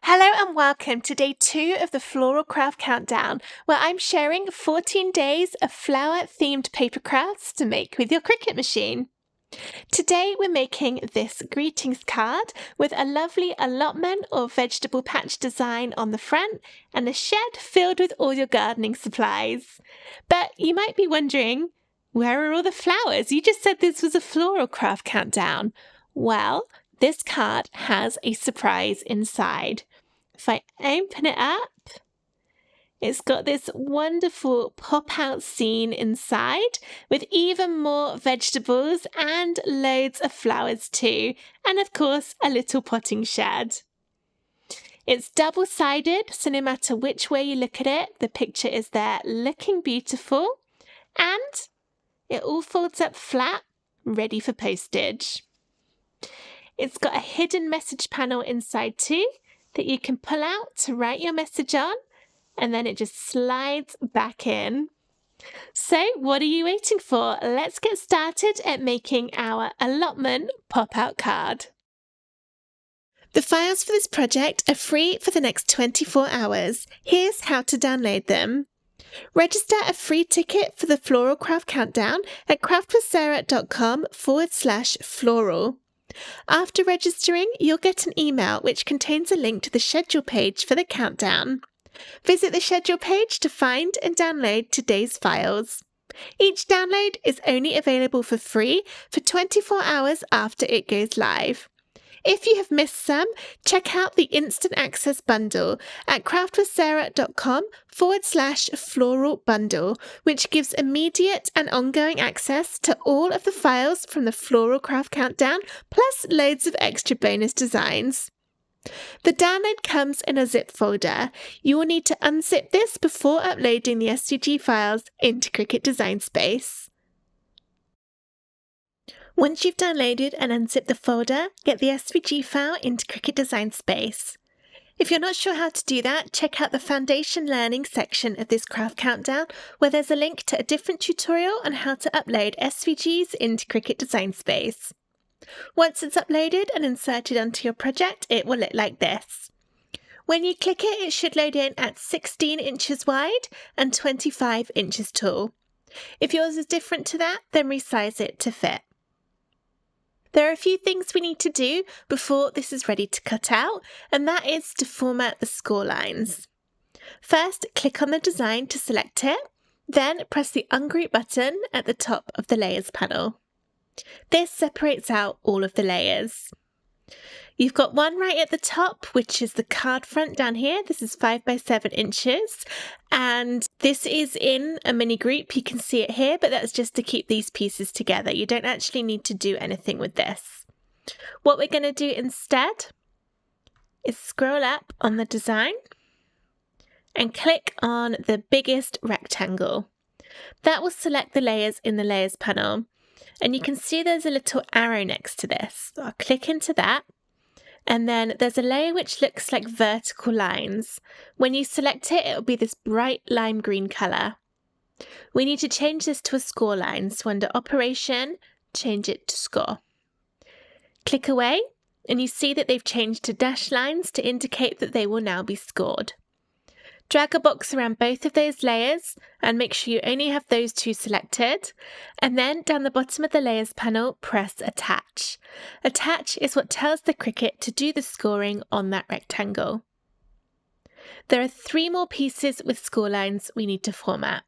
Hello and welcome to day 2 of the Floral Craft Countdown, where I'm sharing 14 days of flower-themed paper crafts to make with your Cricut machine. Today we're making this greetings card with a lovely allotment or vegetable patch design on the front and a shed filled with all your gardening supplies. But you might be wondering, where are all the flowers? You just said this was a Floral Craft Countdown. Well, this card has a surprise inside. If I open it up, it's got this wonderful pop-out scene inside with even more vegetables and loads of flowers too, and of course a little potting shed. It's double-sided, so no matter which way you look at it, the picture is there looking beautiful, and it all folds up flat, ready for postage. It's got a hidden message panel inside too that you can pull out to write your message on, and then it just slides back in. So what are you waiting for? Let's get started at making our allotment pop-out card. The files for this project are free for the next 24 hours. Here's how to download them. Register a free ticket for the Floral Craft Countdown at craftwithsarah.com/floral. After registering, you'll get an email which contains a link to the schedule page for the countdown. Visit the schedule page to find and download today's files. Each download is only available for free for 24 hours after it goes live. If you have missed some, check out the Instant Access Bundle at craftwithsarah.com/floral bundle, which gives immediate and ongoing access to all of the files from the Floral Craft Countdown, plus loads of extra bonus designs. The download comes in a zip folder. You will need to unzip this before uploading the SVG files into Cricut Design Space. Once you've downloaded and unzipped the folder, get the SVG file into Cricut Design Space. If you're not sure how to do that, check out the Foundation Learning section of this Craft Countdown, where there's a link to a different tutorial on how to upload SVGs into Cricut Design Space. Once it's uploaded and inserted onto your project, it will look like this. When you click it, it should load in at 16 inches wide and 25 inches tall. If yours is different to that, then resize it to fit. There are a few things we need to do before this is ready to cut out, and that is to format the score lines. First, click on the design to select it, then press the Ungroup button at the top of the Layers panel. This separates out all of the layers. You've got one right at the top, which is the card front down here. This is 5 by 7 inches, and this is in a mini group. You can see it here, but that's just to keep these pieces together. You don't actually need to do anything with this. What we're going to do instead is scroll up on the design and click on the biggest rectangle. That will select the layers in the Layers panel, and you can see there's a little arrow next to this. So I'll click into that. And then there's a layer which looks like vertical lines. When you select it, it'll be this bright lime green colour. We need to change this to a score line, so under Operation, change it to Score. Click away, and you see that they've changed to dashed lines to indicate that they will now be scored. Drag a box around both of those layers and make sure you only have those two selected. And then down the bottom of the Layers panel, press Attach. Attach is what tells the Cricut to do the scoring on that rectangle. There are 3 more pieces with score lines we need to format.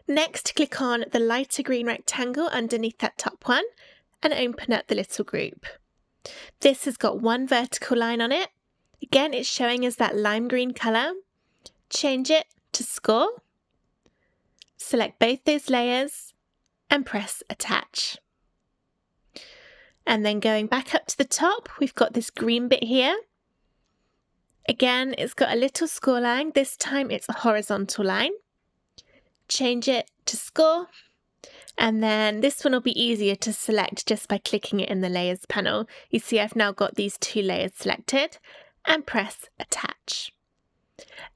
Next, click on the lighter green rectangle underneath that top one and open up the little group. This has got one vertical line on it. Again, it's showing us that lime green colour. Change it to Score. Select both those layers and press Attach. And then going back up to the top, we've got this green bit here. Again, it's got a little score line. This time it's a horizontal line. Change it to Score. And then this one will be easier to select just by clicking it in the Layers panel. You see I've now got these 2 layers selected. And press Attach.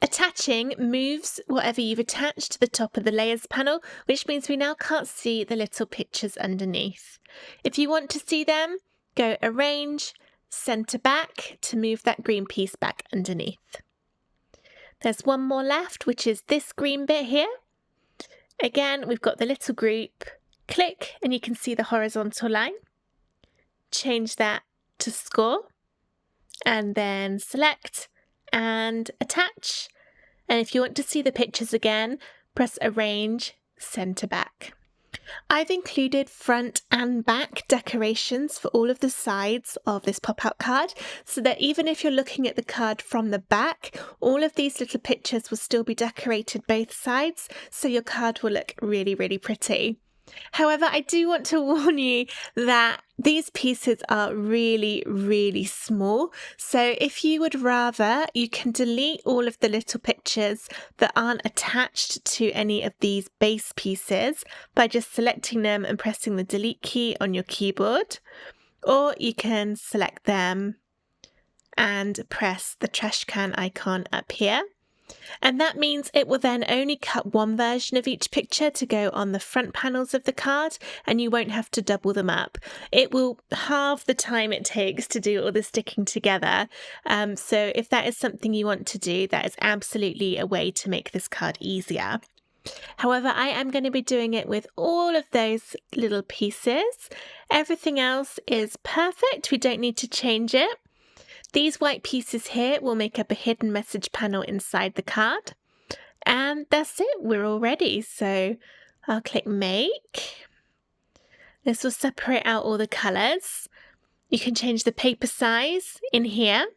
Attaching moves whatever you've attached to the top of the Layers panel, which means we now can't see the little pictures underneath. If you want to see them, go Arrange, center back to move that green piece back underneath. There's one more left, which is this green bit here. Again, we've got the little group. Click and you can see the horizontal line. Change that to score and then select and attach. And if you want to see the pictures again, press Arrange, Center Back. I've included front and back decorations for all of the sides of this pop-out card, so that even if you're looking at the card from the back, all of these little pictures will still be decorated both sides, so your card will look really, really pretty. However, I do want to warn you that these pieces are really, really small. So if you would rather, you can delete all of the little pictures that aren't attached to any of these base pieces by just selecting them and pressing the delete key on your keyboard. Or you can select them and press the trash can icon up here. And that means it will then only cut one version of each picture to go on the front panels of the card, and you won't have to double them up. It will halve the time it takes to do all the sticking together. So if that is something you want to do, that is absolutely a way to make this card easier. However, I am going to be doing it with all of those little pieces. Everything else is perfect. We don't need to change it. These white pieces here will make up a hidden message panel inside the card. And that's it, we're all ready. So I'll click Make. This will separate out all the colours. You can change the paper size in here.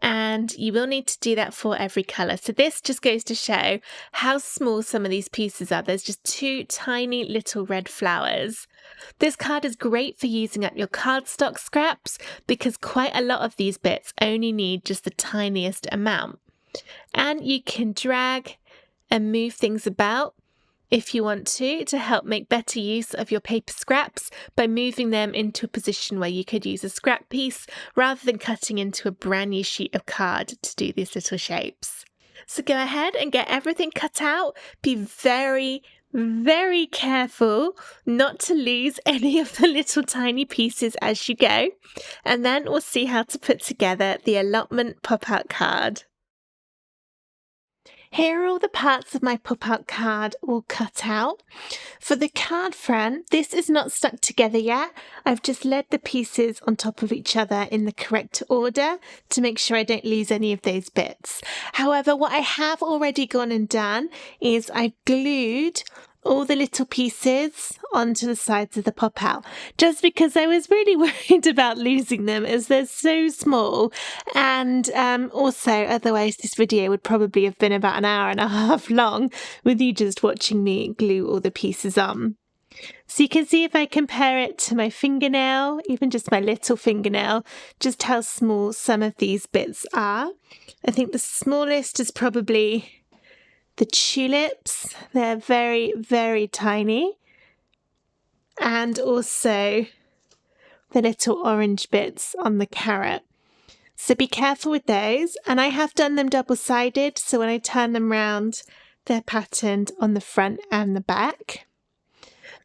And you will need to do that for every colour. So this just goes to show how small some of these pieces are. There's just two tiny little red flowers. This card is great for using up your cardstock scraps because quite a lot of these bits only need just the tiniest amount. And you can drag and move things about if you want to help make better use of your paper scraps by moving them into a position where you could use a scrap piece rather than cutting into a brand new sheet of card to do these little shapes. So go ahead and get everything cut out. Be very, very careful not to lose any of the little tiny pieces as you go. And then we'll see how to put together the allotment pop-out card. Here are all the parts of my pop-out card all cut out. For the card front, this is not stuck together yet. I've just laid the pieces on top of each other in the correct order to make sure I don't lose any of those bits. However, what I have already gone and done is I've glued all the little pieces onto the sides of the pop-out, just because I was really worried about losing them as they're so small. And also, otherwise this video would probably have been about an hour and a half long with you just watching me glue all the pieces on. So you can see if I compare it to my fingernail, even just my little fingernail, just how small some of these bits are. I think the smallest is probably the tulips. They're very, very tiny. And also the little orange bits on the carrot. So be careful with those. And I have done them double-sided, so when I turn them round, they're patterned on the front and the back.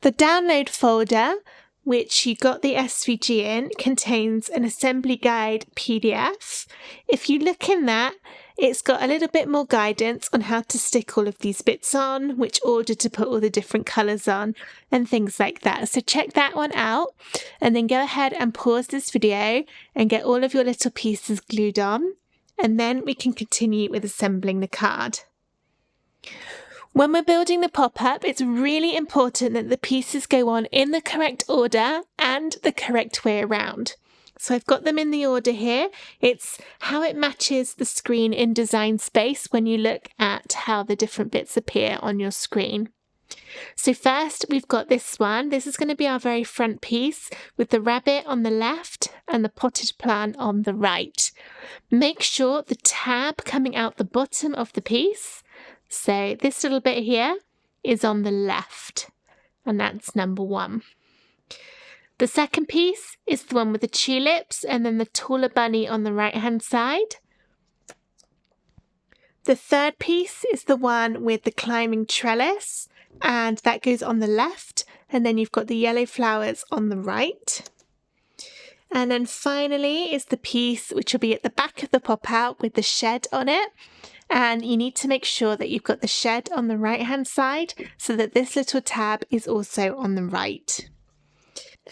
The download folder, which you got the SVG in, contains an assembly guide PDF. If you look in that, it's got a little bit more guidance on how to stick all of these bits on, which order to put all the different colours on, and things like that. So check that one out, and then go ahead and pause this video and get all of your little pieces glued on, and then we can continue with assembling the card. When we're building the pop-up, it's really important that the pieces go on in the correct order and the correct way around. So I've got them in the order here. It's how it matches the screen in Design Space when you look at how the different bits appear on your screen. So first we've got this one. This is going to be our very front piece with the rabbit on the left and the potted plant on the right. Make sure the tab coming out the bottom of the piece, so this little bit here, is on the left, and that's number 1. The second piece is the one with the tulips and then the taller bunny on the right-hand side. The third piece is the one with the climbing trellis, and that goes on the left, and then you've got the yellow flowers on the right. And then finally is the piece which will be at the back of the pop-out with the shed on it. And you need to make sure that you've got the shed on the right-hand side so that this little tab is also on the right.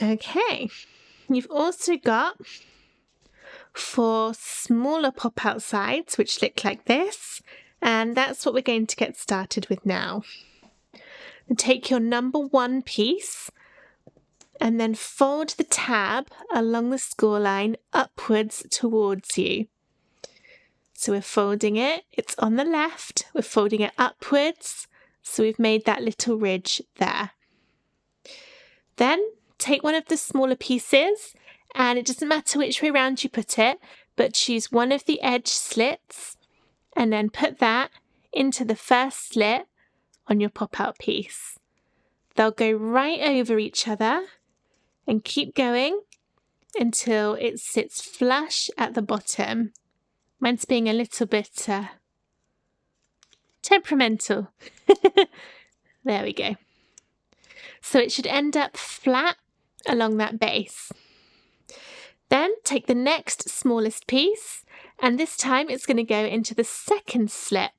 Okay, you've also got 4 smaller pop-out sides which look like this, and that's what we're going to get started with now. And take your number 1 piece and then fold the tab along the score line upwards towards you. So we're folding it, it's on the left, we're folding it upwards, so we've made that little ridge there. Then take one of the smaller pieces, and it doesn't matter which way around you put it, but choose one of the edge slits and then put that into the first slit on your pop-out piece. They'll go right over each other and keep going until it sits flush at the bottom. Mine's being a little bit temperamental. There we go. So it should end up flat along that base. Then take the next smallest piece, and this time it's going to go into the second slit.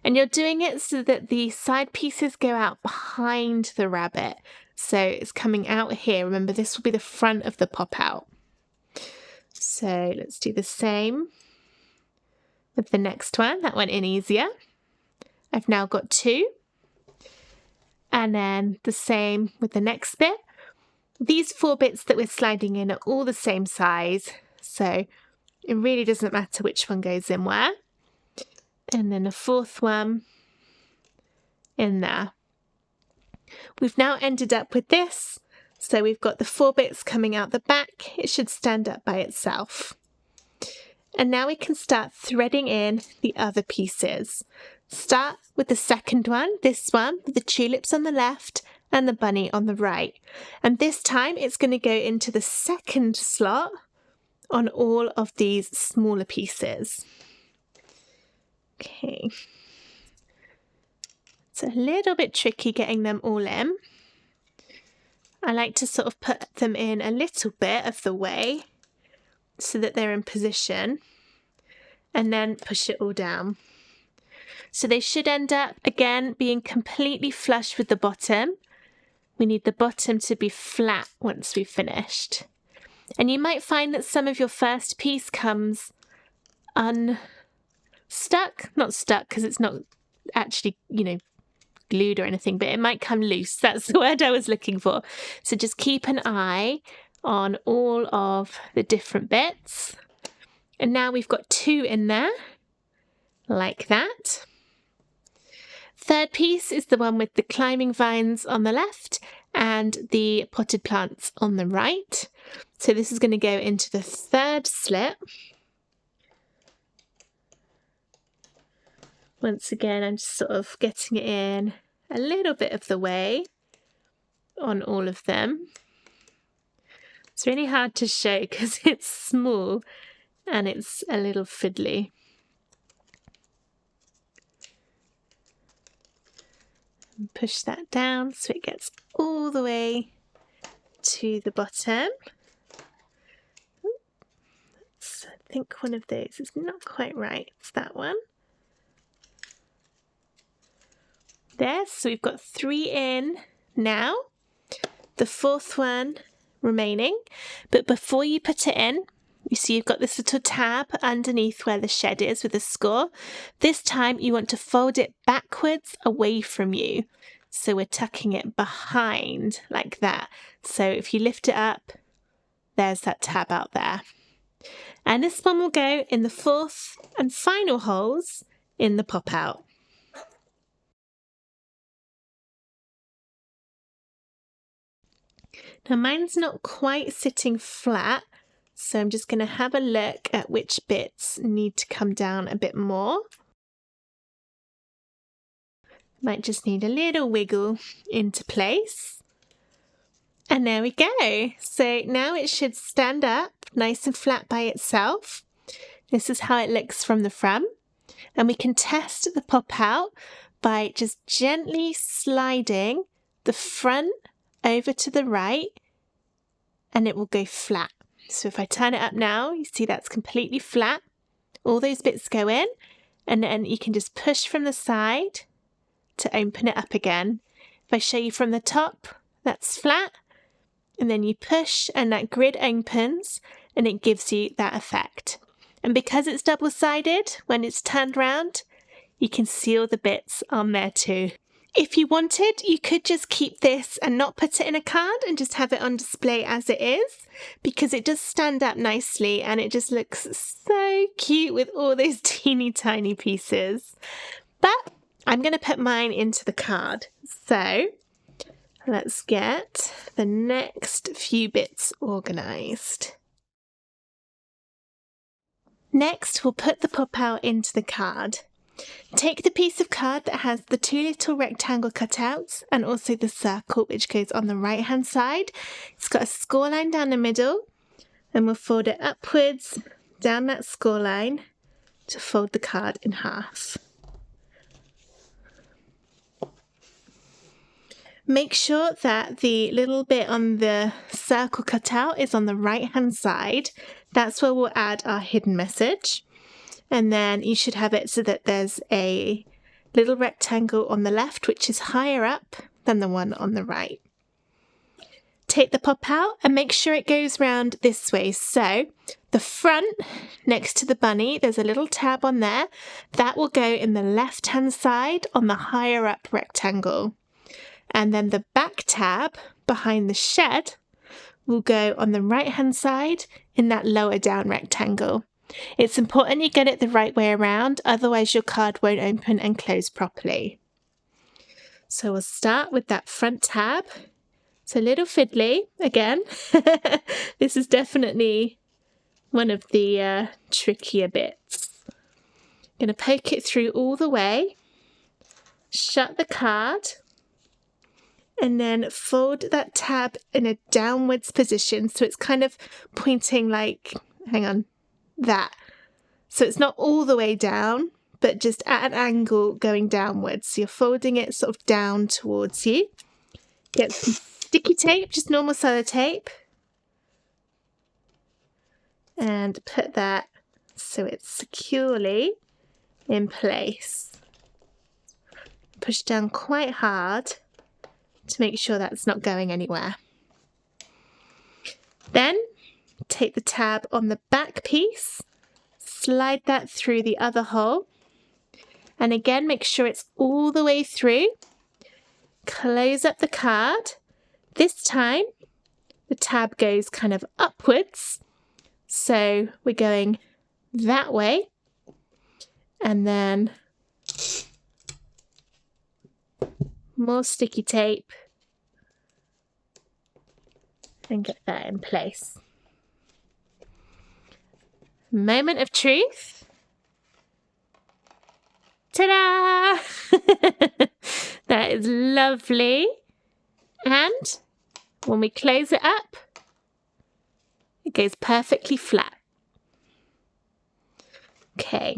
And you're doing it so that the side pieces go out behind the rabbit. So it's coming out here. Remember, this will be the front of the pop-out. So let's do the same with the next one. That went in easier. I've now got 2. And then the same with the next bit. These 4 bits that we're sliding in are all the same size, so it really doesn't matter which one goes in where. And then a 4th one in there. We've now ended up with this, so we've got the 4 bits coming out the back. It should stand up by itself. And now we can start threading in the other pieces. Start with the second one, this one, with the tulips on the left and the bunny on the right. And this time it's going to go into the second slot on all of these smaller pieces. Okay. It's a little bit tricky getting them all in. I like to sort of put them in a little bit of the way so that they're in position, and then push it all down. So they should end up, again, being completely flush with the bottom. We need the bottom to be flat once we've finished. And you might find that some of your first piece comes unstuck. Not stuck because it's not actually, glued or anything, but it might come loose. That's the word I was looking for. So just keep an eye on all of the different bits. And now we've got 2 in there, like that. Third piece is the one with the climbing vines on the left and the potted plants on the right. So this is going to go into the third slit. Once again, I'm just sort of getting it in a little bit of the way on all of them. It's really hard to show because it's small and it's a little fiddly. And push that down so it gets all the way to the bottom. I think one of those is not quite right. It's that one. There, so we've got 3 in now, the 4th one remaining, but before you put it in, you see you've got this little tab underneath where the shed is with the score. This time you want to fold it backwards away from you, so we're tucking it behind like that. So if you lift it up, there's that tab out there. And this one will go in the 4th and final holes in the pop-out. Now mine's not quite sitting flat, so I'm just going to have a look at which bits need to come down a bit more. Might just need a little wiggle into place. And there we go. So now it should stand up nice and flat by itself. This is how it looks from the front. And we can test the pop-out by just gently sliding the front over to the right, and it will go flat. So if I turn it up now, you see that's completely flat. All those bits go in, and then you can just push from the side to open it up again. If I show you from the top, that's flat, and then you push and that grid opens and it gives you that effect. And because it's double-sided, when it's turned round, you can see all the bits on there too. If you wanted, you could just keep this and not put it in a card and just have it on display as it is, because it does stand up nicely and it just looks so cute with all those teeny tiny pieces. But I'm going to put mine into the card. So let's get the next few bits organised. Next, we'll put the pop-out into the card. Take the piece of card that has the two little rectangle cutouts and also the circle which goes on the right hand side. It's got a score line down the middle, and we'll fold it upwards down that score line to fold the card in half. Make sure that the little bit on the circle cutout is on the right hand side. That's where we'll add our hidden message. And then you should have it so that there's a little rectangle on the left which is higher up than the one on the right. Take the pop out and make sure it goes round this way. So the front next to the bunny, there's a little tab on there. That will go in the left hand side on the higher up rectangle. And then the back tab behind the shed will go on the right hand side in that lower down rectangle. It's important you get it the right way around, otherwise your card won't open and close properly. So we'll start with that front tab. It's a little fiddly again. This is definitely one of the trickier bits. I'm going to poke it through all the way, shut the card, and then fold that tab in a downwards position so it's kind of pointing like, hang on, that. So it's not all the way down, but just at an angle going downwards. So you're folding it sort of down towards you. Get some sticky tape, just normal sellotape, and put that so it's securely in place. Push down quite hard to make sure that's not going anywhere. Then take the tab on the back piece, slide that through the other hole, and again make sure it's all the way through. Close up the card. This time the tab goes kind of upwards, so we're going that way, and then more sticky tape and get that in place. Moment of truth. Ta-da! That is lovely. And when we close it up, it goes perfectly flat. Okay.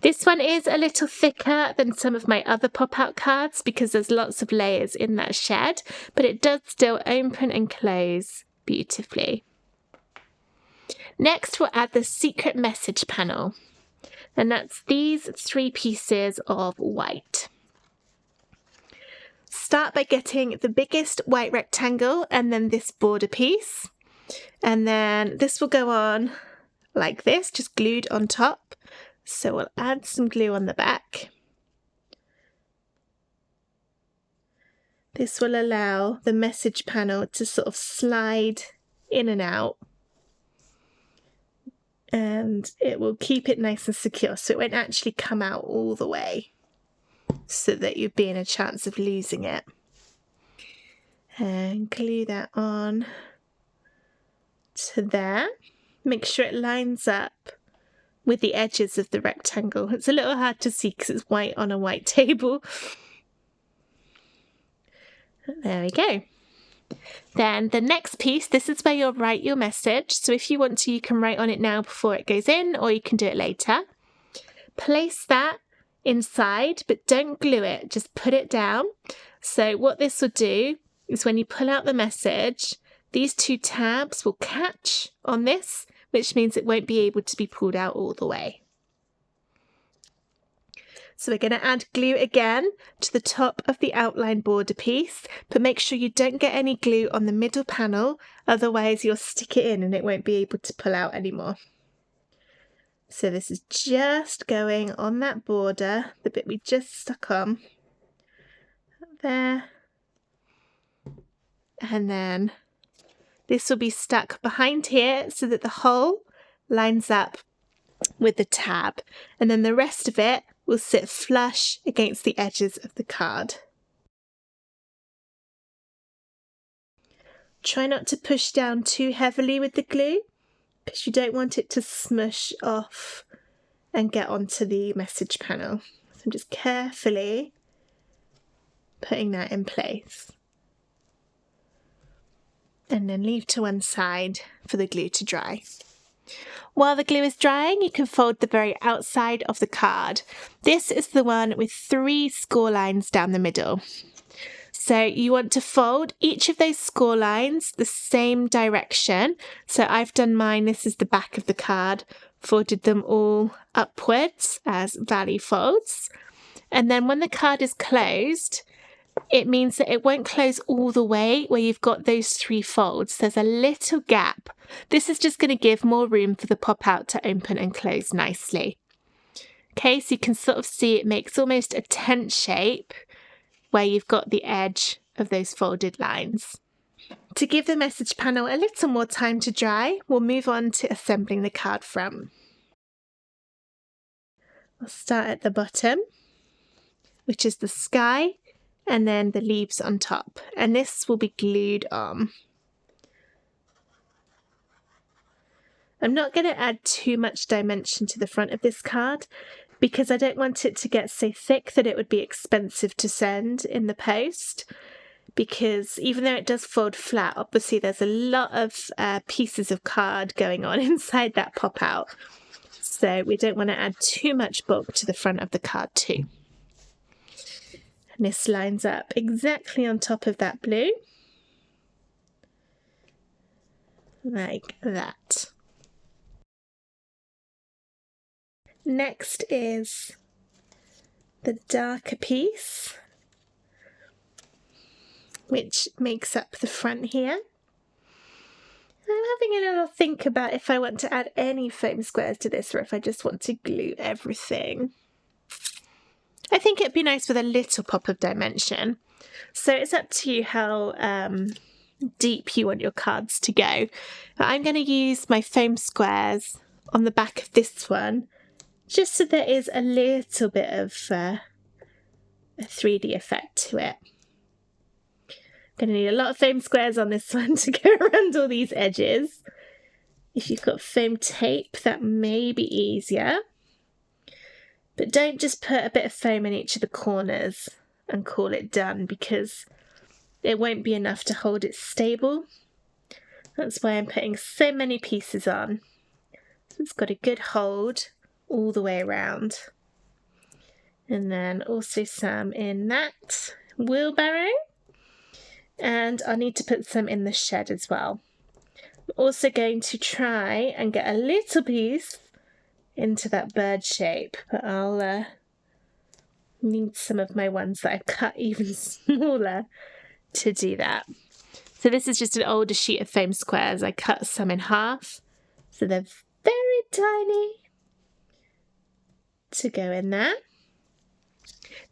This one is a little thicker than some of my other pop-out cards because there's lots of layers in that shed, but it does still open and close beautifully. Next, we'll add the secret message panel, and that's these 3 pieces of white. Start by getting the biggest white rectangle and then this border piece, and then this will go on like this, just glued on top. So we'll add some glue on the back. This will allow the message panel to sort of slide in and out, and it will keep it nice and secure so it won't actually come out all the way so that you'd be in a chance of losing it. And glue that on to there. Make sure it lines up with the edges of the rectangle. It's a little hard to see because it's white on a white table. There we go. Then the next piece, this is where you'll write your message. So if you want to, you can write on it now before it goes in, or you can do it later. Place that inside, but don't glue it, just put it down. So what this will do is when you pull out the message, these two tabs will catch on this, which means it won't be able to be pulled out all the way. So we're going to add glue again to the top of the outline border piece, but make sure you don't get any glue on the middle panel, otherwise you'll stick it in and it won't be able to pull out anymore. So this is just going on that border, the bit we just stuck on, there, and then this will be stuck behind here so that the hole lines up with the tab, and then the rest of it will sit flush against the edges of the card. Try not to push down too heavily with the glue, because you don't want it to smush off and get onto the message panel. So I'm just carefully putting that in place. And then leave to one side for the glue to dry. While the glue is drying, you can fold the very outside of the card. This is the one with 3 score lines down the middle. So you want to fold each of those score lines the same direction. So I've done mine, this is the back of the card, folded them all upwards as valley folds. And then when the card is closed, it means that it won't close all the way where you've got those 3 folds. There's a little gap. This is just going to give more room for the pop out to open and close nicely. Okay, so you can sort of see it makes almost a tent shape where you've got the edge of those folded lines. To give the message panel a little more time to dry, we'll move on to assembling the card front. I'll start at the bottom, which is the sky, and then the leaves on top, and this will be glued on. I'm not going to add too much dimension to the front of this card because I don't want it to get so thick that it would be expensive to send in the post, because even though it does fold flat, obviously there's a lot of pieces of card going on inside that pop out, so we don't want to add too much bulk to the front of the card too. And this lines up exactly on top of that blue, like that. Next is the darker piece, which makes up the front here. I'm having a little think about if I want to add any foam squares to this or if I just want to glue everything. I think it'd be nice with a little pop of dimension. So it's up to you how deep you want your cards to go. But I'm going to use my foam squares on the back of this one, just so there is a little bit of a 3D effect to it. I'm going to need a lot of foam squares on this one to go around all these edges. If you've got foam tape, that may be easier. But don't just put a bit of foam in each of the corners and call it done, because it won't be enough to hold it stable. That's why I'm putting so many pieces on. So it's got a good hold all the way around. And then also some in that wheelbarrow. And I'll need to put some in the shed as well. I'm also going to try and get a little piece into that bird shape, but I'll need some of my ones that I've cut even smaller to do that. So this is just an older sheet of foam squares. I cut some in half, so they're very tiny to go in there.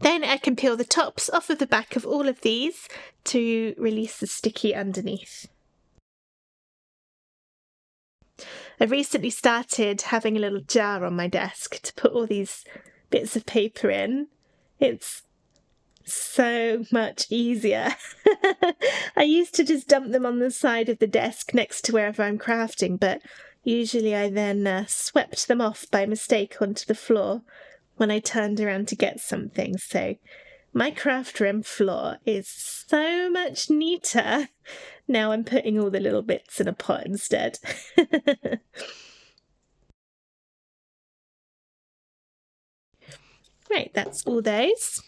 Then I can peel the tops off of the back of all of these to release the sticky underneath. I've recently started having a little jar on my desk to put all these bits of paper in. It's so much easier. I used to just dump them on the side of the desk next to wherever I'm crafting, but usually I then swept them off by mistake onto the floor when I turned around to get something. So my craft room floor is so much neater. Now I'm putting all the little bits in a pot instead. Right, that's all those.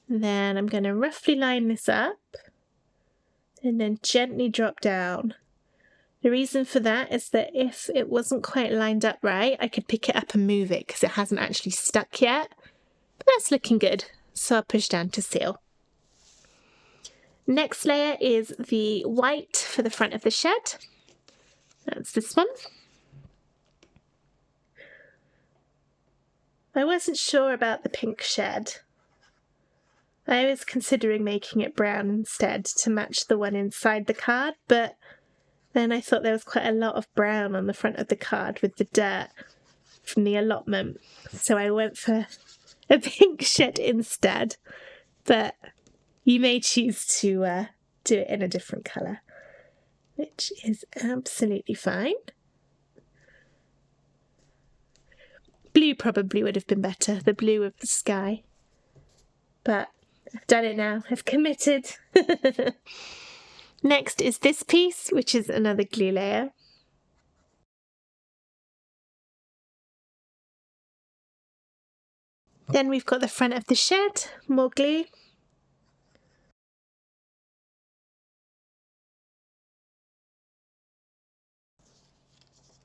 Then I'm going to roughly line this up and then gently drop down. The reason for that is that if it wasn't quite lined up right, I could pick it up and move it because it hasn't actually stuck yet. But that's looking good, so I'll push down to seal. Next layer is the white for the front of the shed. That's this one. I wasn't sure about the pink shed. I was considering making it brown instead to match the one inside the card, but then I thought there was quite a lot of brown on the front of the card with the dirt from the allotment. So I went for a pink shed instead, but you may choose to do it in a different colour, which is absolutely fine. Blue probably would have been better, the blue of the sky. But I've done it now, I've committed. Next is this piece, which is another glue layer. Then we've got the front of the shed, more glue.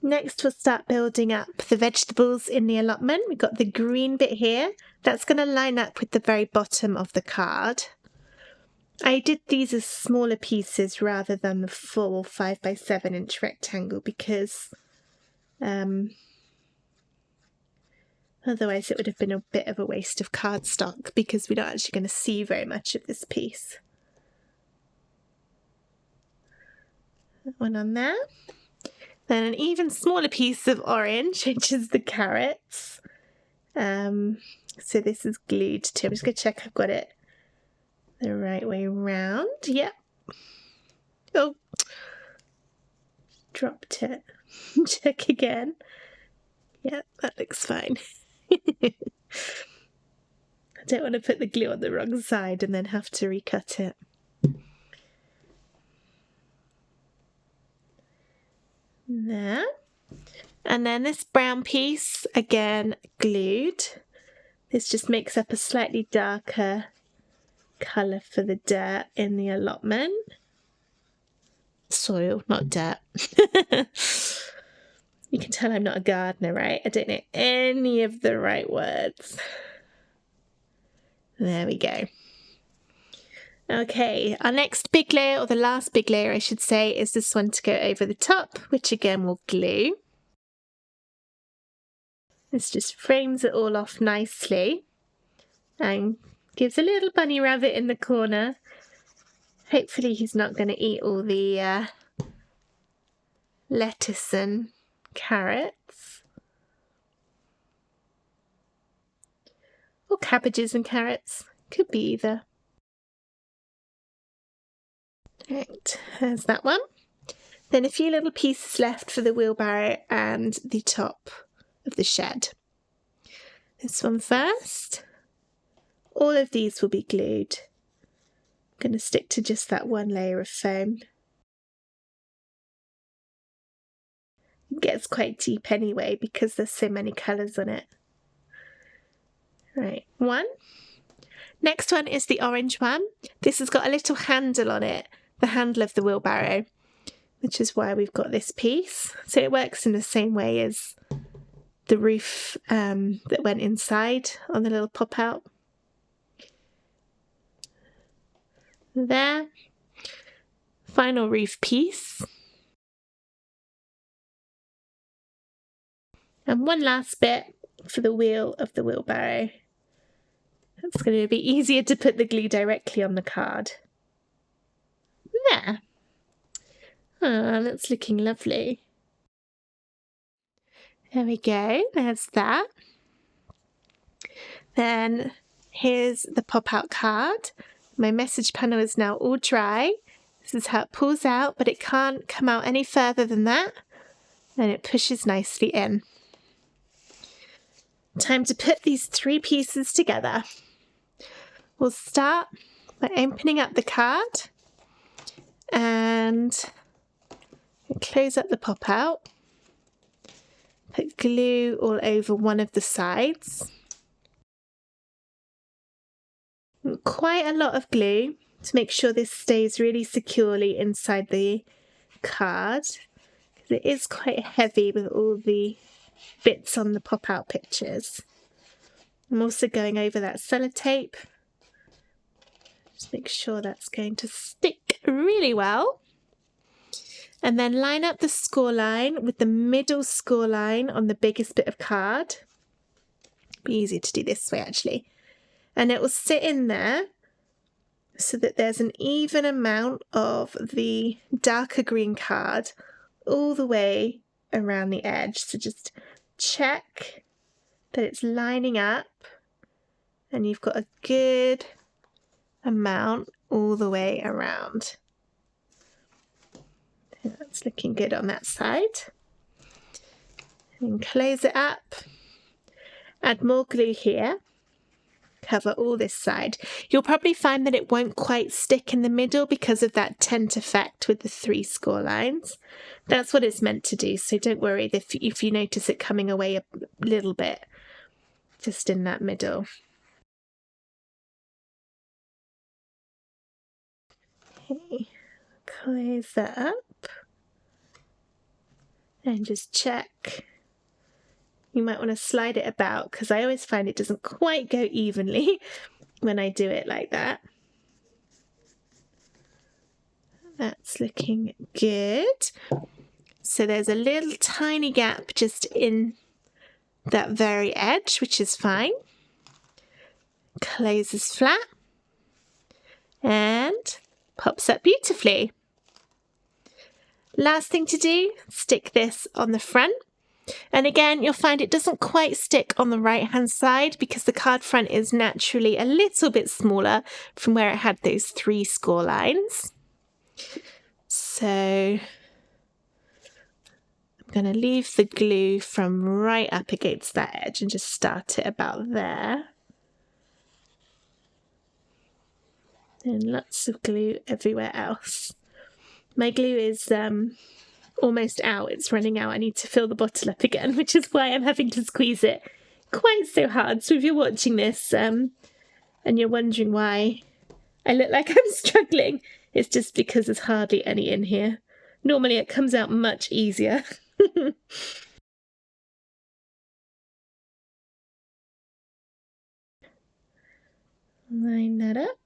Next we'll start building up the vegetables in the allotment. We've got the green bit here. That's going to line up with the very bottom of the card. I did these as smaller pieces rather than the full 5x7 inch rectangle because otherwise it would have been a bit of a waste of cardstock because we're not actually going to see very much of this piece. That one on there. Then an even smaller piece of orange, which is the carrots. So this is glued to. I'm just going to check I've got it the right way round. Yep. Oh, dropped it. Check again. Yeah, that looks fine. I don't want to put the glue on the wrong side and then have to recut it. There. And then this brown piece, again glued. This just makes up a slightly darker colour for the dirt in the allotment. Soil, not dirt. You can tell I'm not a gardener, right? I don't know any of the right words. There we go. Okay, our next big layer, or the last big layer I should say, is this one to go over the top, which again will glue. This just frames it all off nicely and gives a little bunny rabbit in the corner. Hopefully he's not going to eat all the lettuce and carrots. Or cabbages and carrots. Could be either. Right, there's that one. Then a few little pieces left for the wheelbarrow and the top of the shed. This one first. All of these will be glued. I'm going to stick to just that one layer of foam. It gets quite deep anyway because there's so many colours on it. Right, one. Next one is the orange one. This has got a little handle on it, the handle of the wheelbarrow, which is why we've got this piece. So it works in the same way as the roof that went inside on the little pop out. There. Final roof piece. And one last bit for the wheel of the wheelbarrow. It's going to be easier to put the glue directly on the card. There. Oh, that's looking lovely. There we go, there's that. Then here's the pop-out card. My message panel is now all dry. This is how it pulls out, but it can't come out any further than that. And it pushes nicely in. Time to put these three pieces together. We'll start by opening up the card and close up the pop-out. Put glue all over one of the sides. Quite a lot of glue, to make sure this stays really securely inside the card, because it is quite heavy with all the bits on the pop-out pictures. I'm also going over that sellotape. Just make sure that's going to stick really well. And then line up the score line with the middle score line on the biggest bit of card. Be easy to do this way actually. And it will sit in there so that there's an even amount of the darker green card all the way around the edge. So just check that it's lining up and you've got a good amount all the way around. That's looking good on that side. And close it up. Add more glue here. Cover all this side. You'll probably find that it won't quite stick in the middle because of that tent effect with the 3 score lines. That's what it's meant to do, so don't worry if you notice it coming away a little bit just in that middle. Okay, close that up and just check. You might want to slide it about because I always find it doesn't quite go evenly when I do it like that. That's looking good. So there's a little tiny gap just in that very edge, which is fine. Closes flat and pops up beautifully. Last thing to do, stick this on the front. And again, you'll find it doesn't quite stick on the right hand side because the card front is naturally a little bit smaller from where it had those 3 score lines. So I'm going to leave the glue from right up against that edge and just start it about there. And lots of glue everywhere else. My glue is almost out. It's running out. I need to fill the bottle up again, which is why I'm having to squeeze it quite so hard. So if you're watching this and you're wondering why I look like I'm struggling, it's just because there's hardly any in here. Normally it comes out much easier. Line that up.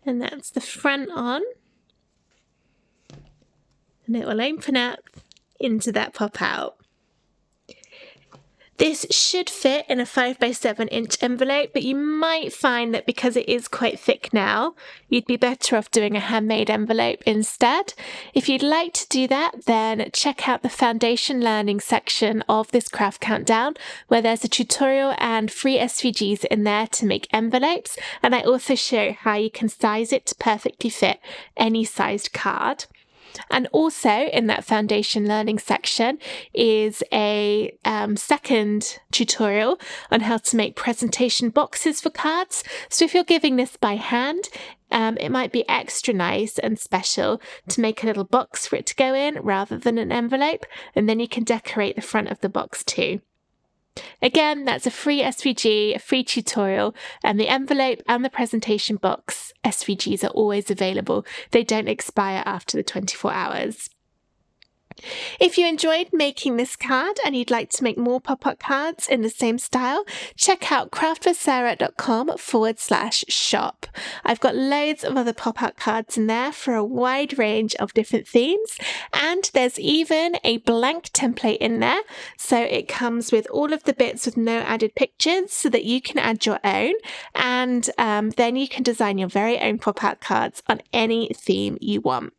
And that's the front on. And it will open up into that pop out. This should fit in a 5x7 inch envelope, but you might find that because it is quite thick now, you'd be better off doing a handmade envelope instead. If you'd like to do that, then check out the foundation learning section of this craft countdown, where there's a tutorial and free SVGs in there to make envelopes. And I also show how you can size it to perfectly fit any sized card. And also in that foundation learning section is a second tutorial on how to make presentation boxes for cards. So if you're giving this by hand, it might be extra nice and special to make a little box for it to go in rather than an envelope, and then you can decorate the front of the box too. Again, that's a free SVG, a free tutorial, and the envelope and the presentation box SVGs are always available. They don't expire after the 24 hours. If you enjoyed making this card and you'd like to make more pop-up cards in the same style, check out craftwithsarah.com/shop. I've got loads of other pop-up cards in there for a wide range of different themes, and there's even a blank template in there, so it comes with all of the bits with no added pictures so that you can add your own, and then you can design your very own pop-out cards on any theme you want.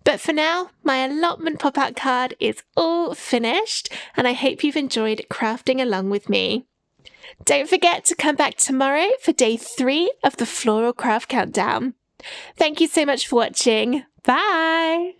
But for now, my allotment pop-out card is all finished, and I hope you've enjoyed crafting along with me. Don't forget to come back tomorrow for day 3 of the Floral Craft Countdown. Thank you so much for watching. Bye!